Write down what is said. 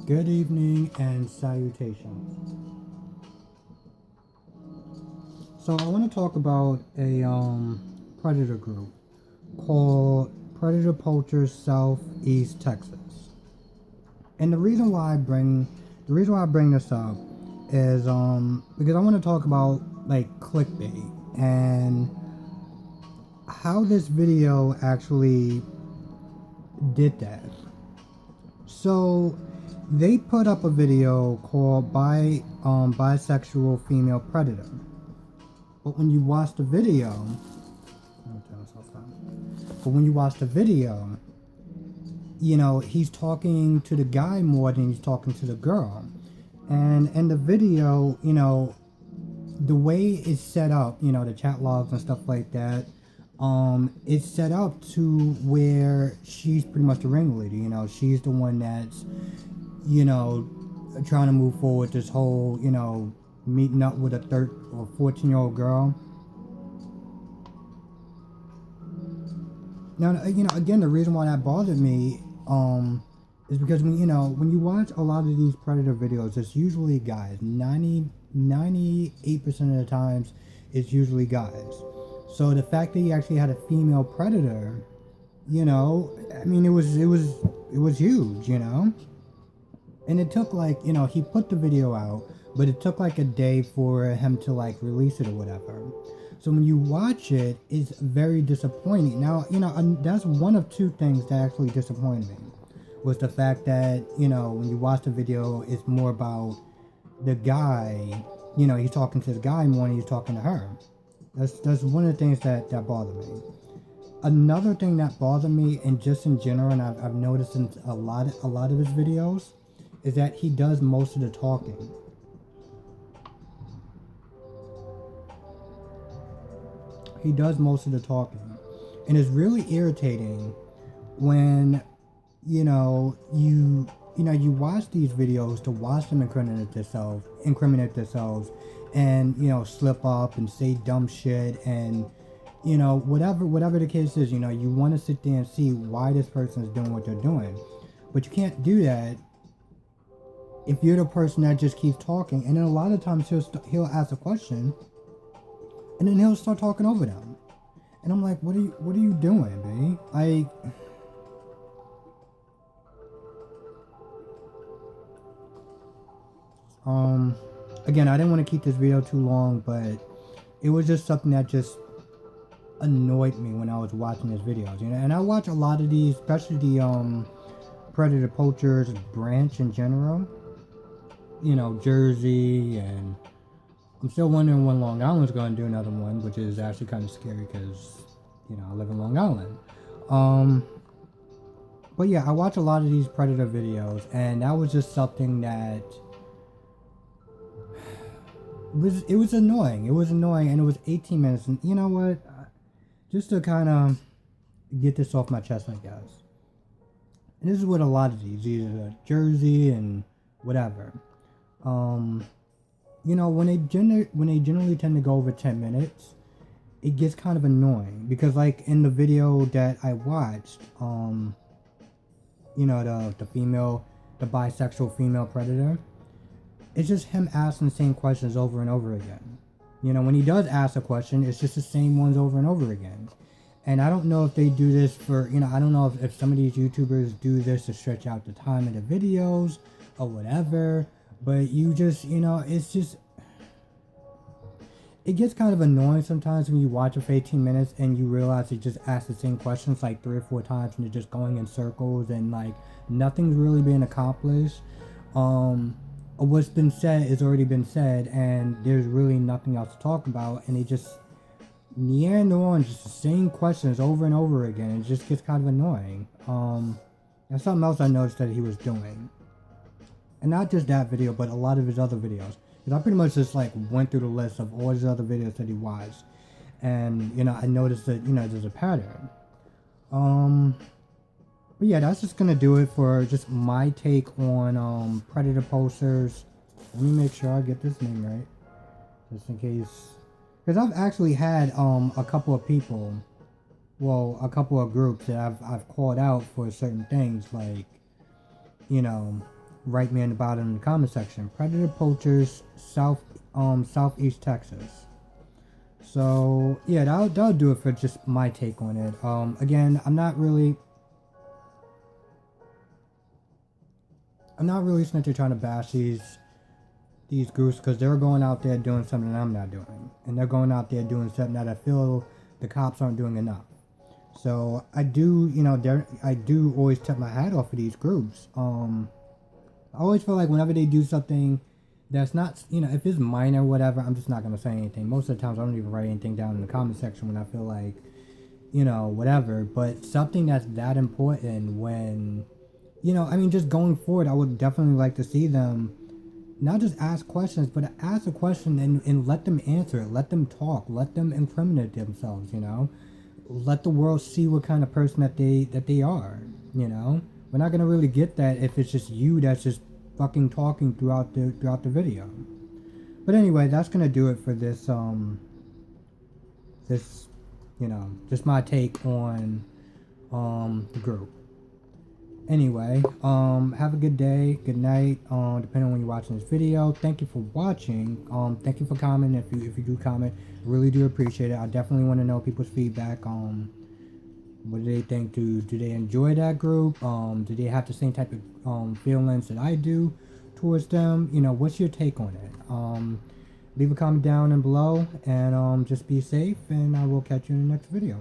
Good evening and salutations. So I want to talk about a predator group called Predator Poachers Southeast Texas. And the reason why I bring this up is because I want to talk about like clickbait and how this video actually did that. So they put up a video called Bisexual Female Predator. But when you watch the video, let me turn this off now. But when you watch the video, he's talking to the guy more than he's talking to the girl. And in the video, the way it's set up, the chat logs and stuff like that, it's set up to where she's pretty much the ringleader. She's the one that's, trying to move forward this whole, meeting up with a 13 or 14-year-old girl. Now, again, the reason why that bothered me is because when you watch a lot of these predator videos, it's usually guys. 98% of the times, it's usually guys. So the fact that he actually had a female predator, it was huge, And it took he put the video out, but it took like a day for him to like release it or whatever. So when you watch it, it's very disappointing. Now, that's one of two things that actually disappointed me. Was the fact that, when you watch the video, it's more about the guy, he's talking to the guy more than he's talking to her. That's one of the things that bothered me. Another thing that bothered me, and just in general, and I've noticed in a lot of his videos, is that he does most of the talking. He does most of the talking. And it's really irritating when, you watch these videos to watch them incriminate themselves and, slip up and say dumb shit and, whatever the case is, you want to sit there and see why this person is doing what they're doing. But you can't do that if you're the person that just keeps talking. And then a lot of times he'll ask a question and then he'll start talking over them. And I'm like, what are you doing, babe? Again, I didn't want to keep this video too long, but it was just something that just annoyed me when I was watching his videos, and I watch a lot of these, especially the Predator Poachers branch in general, Jersey, and I'm still wondering when Long Island's going to do another one, which is actually kind of scary because, I live in Long Island. But yeah, I watch a lot of these Predator videos, and that was just something that it was annoying. It was annoying, and it was 18 minutes. And you know what? Just to kind of get this off my chest, I guess. And this is what a lot of these, either Jersey and whatever. When they generally tend to go over 10 minutes, it gets kind of annoying because, like in the video that I watched, the bisexual female predator. It's just him asking the same questions over and over again. When he does ask a question, it's just the same ones over and over again. And I don't know if they do this for, I don't know if some of these YouTubers do this to stretch out the time of the videos or whatever. But you just, it's just, it gets kind of annoying sometimes when you watch it for 18 minutes and you realize he just asks the same questions like 3 or 4 times and they're just going in circles and like nothing's really being accomplished. What's been said has already been said, and there's really nothing else to talk about, and they just meander on just the same questions over and over again. It just gets kind of annoying. That's something else I noticed that he was doing, and not just that video, but a lot of his other videos. Because I pretty much just like went through the list of all his other videos that he watched, and I noticed that there's a pattern. But yeah, that's just gonna do it for just my take on Predator Posters. Let me make sure I get this name right, just in case, because I've actually had a couple of people, a couple of groups that I've called out for certain things, like write me in the bottom in the comment section. Predator Poachers Southeast Texas. So yeah, that'll do it for just my take on it. Again, I'm not really sitting there trying to bash these groups, because they're going out there doing something I'm not doing, and they're going out there doing something that I feel the cops aren't doing enough. So I do, I do always tip my hat off for these groups. I always feel like whenever they do something that's not, if it's minor or whatever, I'm just not going to say anything. Most of the times I don't even write anything down in the comment section when I feel like, whatever. But something that's that important, when, just going forward, I would definitely like to see them not just ask questions, but ask a question and let them answer it. Let them talk. Let them incriminate themselves, Let the world see what kind of person that they are, We're not gonna really get that if it's just you that's just fucking talking throughout the video. But anyway, that's gonna do it for this just my take on the group. Anyway, have a good day, good night, depending on when you're watching this video. Thank you for watching. Thank you for commenting. If you do comment, I really do appreciate it. I definitely want to know people's feedback. What do they think? Do they enjoy that group? Do they have the same type of feelings that I do towards them? What's your take on it? Leave a comment down and below, and just be safe, and I will catch you in the next video.